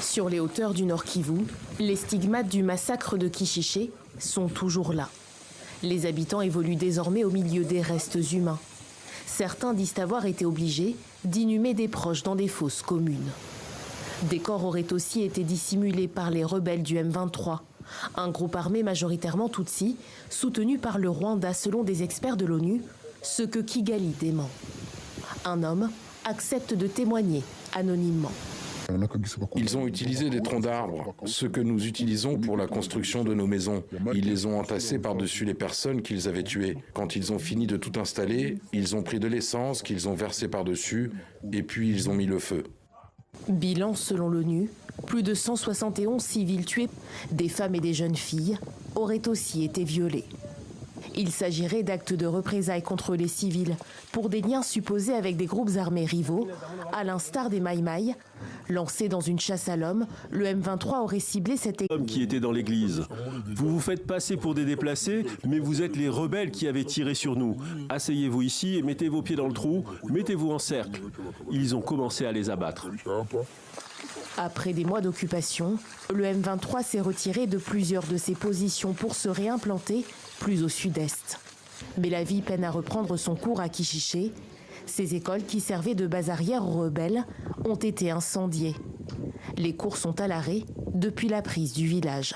Sur les hauteurs du Nord Kivu, les stigmates du massacre de Kishiché sont toujours là. Les habitants évoluent désormais au milieu des restes humains. Certains disent avoir été obligés d'inhumer des proches dans des fosses communes. Des corps auraient aussi été dissimulés par les rebelles du M23, un groupe armé majoritairement Tutsi, soutenu par le Rwanda selon des experts de l'ONU, ce que Kigali dément. Un homme accepte de témoigner anonymement. Ils ont utilisé des troncs d'arbres, ce que nous utilisons pour la construction de nos maisons. Ils les ont entassés par-dessus les personnes qu'ils avaient tuées. Quand ils ont fini de tout installer, ils ont pris de l'essence qu'ils ont versée par-dessus et puis ils ont mis le feu. Bilan selon l'ONU, plus de 171 civils tués, des femmes et des jeunes filles, auraient aussi été violés. Il s'agirait d'actes de représailles contre les civils pour des liens supposés avec des groupes armés rivaux, à l'instar des Maï Maï. Lancé dans une chasse à l'homme, le M23 aurait ciblé cet homme qui était dans l'église. Vous vous faites passer pour des déplacés, mais vous êtes les rebelles qui avaient tiré sur nous. Asseyez-vous ici et mettez vos pieds dans le trou, mettez-vous en cercle. Ils ont commencé à les abattre. Après des mois d'occupation, le M23 s'est retiré de plusieurs de ses positions pour se réimplanter plus au sud-est. Mais la vie peine à reprendre son cours à Kishiché. Ces écoles qui servaient de base arrière aux rebelles ont été incendiées. Les cours sont à l'arrêt depuis la prise du village.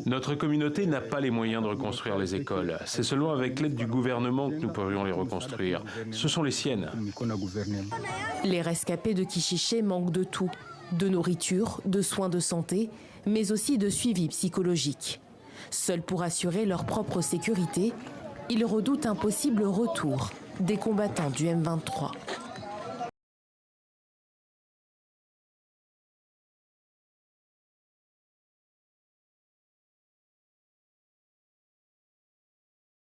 Notre communauté n'a pas les moyens de reconstruire les écoles. C'est seulement avec l'aide du gouvernement que nous pourrions les reconstruire. Ce sont les siennes. Les rescapés de Kishiché manquent de tout. De nourriture, de soins de santé, mais aussi de suivi psychologique. Seuls pour assurer leur propre sécurité, ils redoutent un possible retour des combattants du M23.